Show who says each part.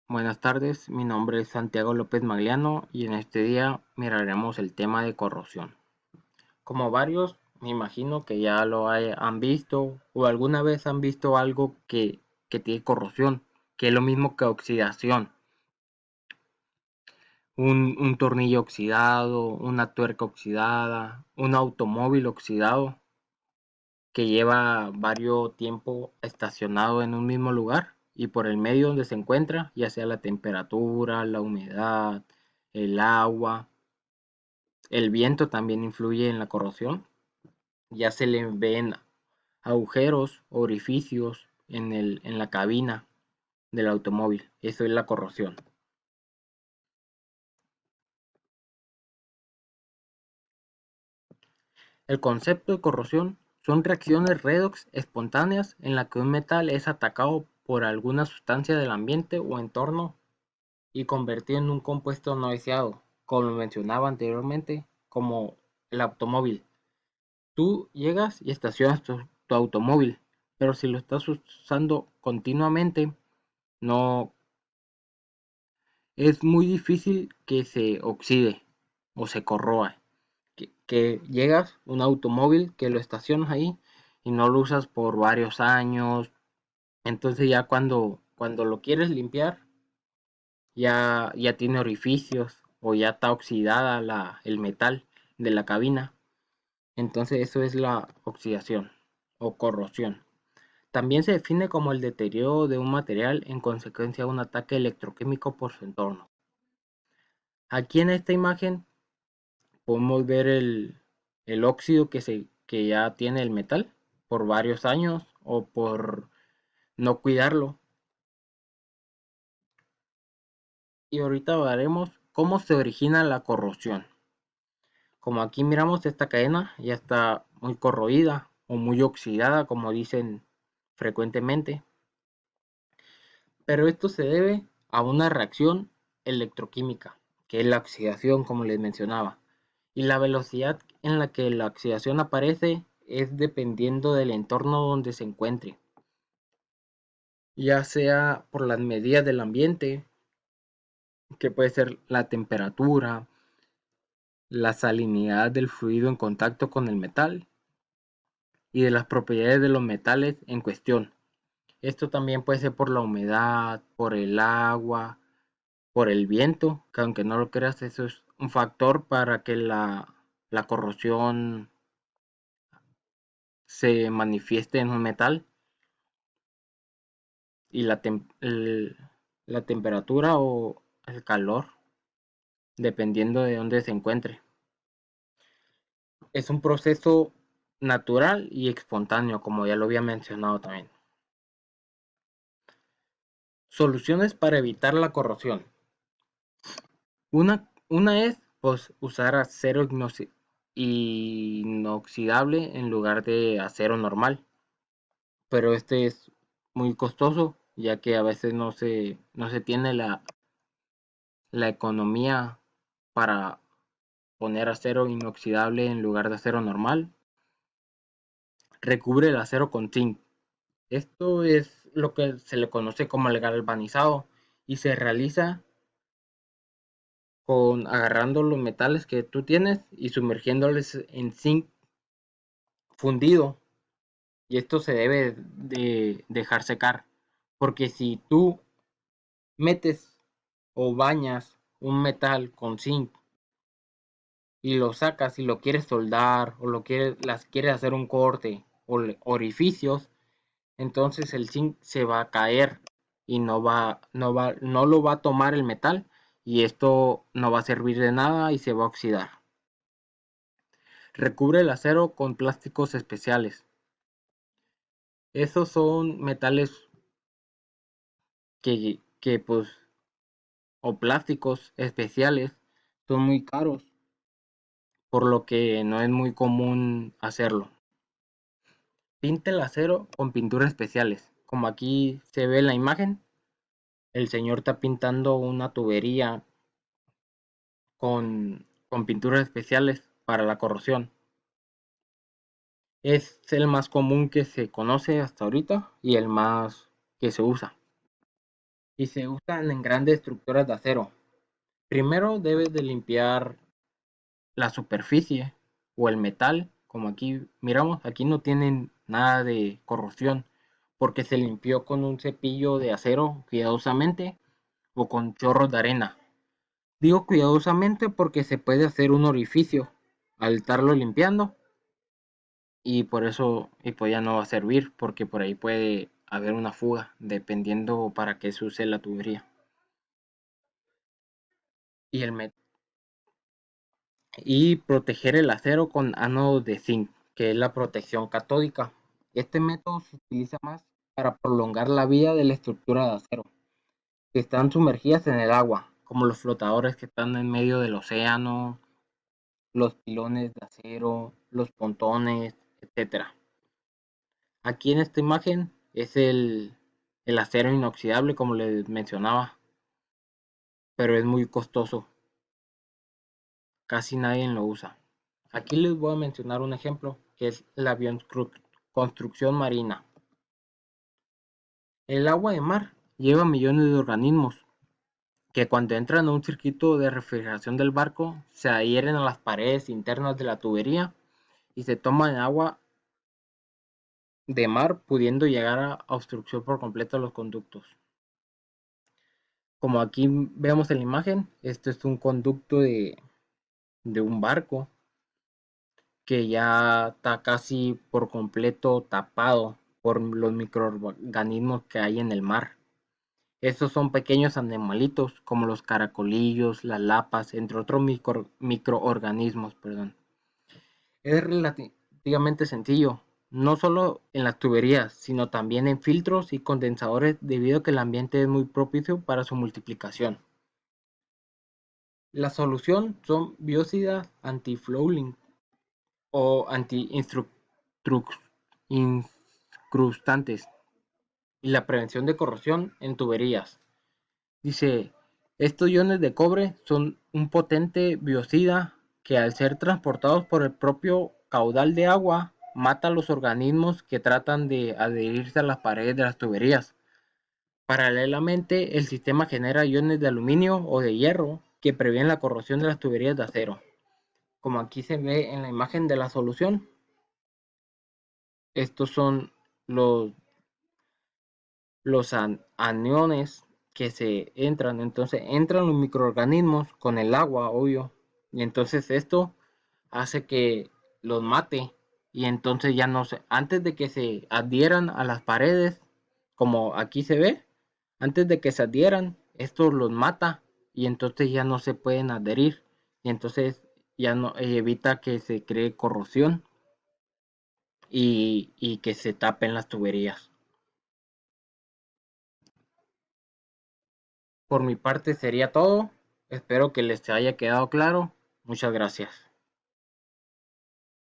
Speaker 1: Buenas tardes, mi nombre es Santiago López Magliano y en este día miraremos el tema de corrosión. Como varios, me imagino que ya han visto o alguna vez han visto algo que tiene corrosión, que es lo mismo que oxidación. Un tornillo oxidado, una tuerca oxidada, un automóvil oxidado que lleva varios tiempo estacionado en un mismo lugar y por el medio donde se encuentra, ya sea la temperatura, la humedad, el agua, el viento también influye en la corrosión. Ya se le ven agujeros, orificios en la cabina del automóvil. Eso es la corrosión. El concepto de corrosión son reacciones redox espontáneas en la que un metal es atacado por alguna sustancia del ambiente o entorno y convertido en un compuesto no deseado, como mencionaba anteriormente, como el automóvil. Tú llegas y estacionas tu automóvil, pero si lo estás usando continuamente, no es muy difícil que se oxide o se corroa. Que llegas un automóvil que lo estacionas ahí y no lo usas por varios años, entonces ya cuando lo quieres limpiar ya tiene orificios o ya está oxidada el metal de la cabina. Entonces eso es la oxidación o corrosión. También se define como el deterioro de un material en consecuencia de un ataque electroquímico por su entorno. Aquí en esta imagen podemos ver el óxido que ya tiene el metal por varios años o por no cuidarlo. Y ahorita veremos cómo se origina la corrosión. Como aquí miramos, esta cadena ya está muy corroída o muy oxidada, como dicen frecuentemente. Pero esto se debe a una reacción electroquímica, que es la oxidación, como les mencionaba. Y la velocidad en la que la oxidación aparece es dependiendo del entorno donde se encuentre, ya sea por las medidas del ambiente, que puede ser la temperatura, la salinidad del fluido en contacto con el metal y de las propiedades de los metales en cuestión. Esto también puede ser por la humedad, por el agua, por el viento, que aunque no lo creas, eso es un factor para que la corrosión se manifieste en un metal y la temperatura o el calor, dependiendo de dónde se encuentre. Es un proceso natural y espontáneo, como ya lo había mencionado también. Soluciones para evitar la corrosión. Una es pues, usar acero inoxidable en lugar de acero normal, pero este es muy costoso ya que a veces no se tiene la economía para poner acero inoxidable en lugar de acero normal. Recubre el acero con zinc. Esto es lo que se le conoce como el galvanizado y se realiza con agarrando los metales que tú tienes y sumergiéndoles en zinc fundido, y esto se debe de dejar secar, porque si tú metes o bañas un metal con zinc y lo sacas y lo quieres soldar o las quieres hacer un corte o orificios, entonces el zinc se va a caer y no lo va a tomar el metal y esto no va a servir de nada y se va a oxidar. Recubre el acero con plásticos especiales. Esos son metales que pues o plásticos especiales son muy caros, por lo que no es muy común hacerlo. Pinta el acero con pinturas especiales. Como aquí se ve en la imagen, el señor está pintando una tubería con pinturas especiales para la corrosión. Es el más común que se conoce hasta ahorita y el más que se usa. y se usan en grandes estructuras de acero. Primero debes de limpiar la superficie o el metal, como aquí miramos, aquí no tienen nada de corrosión porque se limpió con un cepillo de acero cuidadosamente o con chorros de arena. Digo cuidadosamente porque se puede hacer un orificio al estarlo limpiando y por eso y pues ya no va a servir porque por ahí puede haber una fuga dependiendo para qué se use la tubería. Y el met y proteger el acero con ánodos de zinc, que es la protección catódica. Este método se utiliza más para prolongar la vida de la estructura de acero, que están sumergidas en el agua, como los flotadores que están en medio del océano, los pilones de acero, los pontones, etcétera. Aquí en esta imagen es el acero inoxidable, como les mencionaba, pero es muy costoso, casi nadie lo usa. Aquí les voy a mencionar un ejemplo, que es la bioconstrucción marina. El agua de mar lleva millones de organismos que cuando entran a un circuito de refrigeración del barco se adhieren a las paredes internas de la tubería y se toman agua de mar, pudiendo llegar a obstrucción por completo de los conductos. Como aquí vemos en la imagen, esto es un conducto de un barco que ya está casi por completo tapado por los microorganismos que hay en el mar. Estos son pequeños animalitos como los caracolillos, las lapas, entre otros microorganismos. Perdón. Es relativamente sencillo, no solo en las tuberías, sino también en filtros y condensadores debido a que el ambiente es muy propicio para su multiplicación. La solución son biocidas anti-fouling o anti-incrustantes y la prevención de corrosión en tuberías. Dice, estos iones de cobre son un potente biocida que al ser transportados por el propio caudal de agua mata a los organismos que tratan de adherirse a las paredes de las tuberías. Paralelamente, el sistema genera iones de aluminio o de hierro que previenen la corrosión de las tuberías de acero. Como aquí se ve en la imagen de la solución, estos son los, los aniones que se entran, entonces entran los microorganismos con el agua, obvio, y entonces esto hace que los mate y entonces ya no se, antes de que se adhieran a las paredes, como aquí se ve, antes de que se adhieran, esto los mata y entonces ya no se pueden adherir y entonces ya no evita que se cree corrosión y que se tapen las tuberías. Por mi parte sería todo. Espero que les haya quedado claro. Muchas gracias.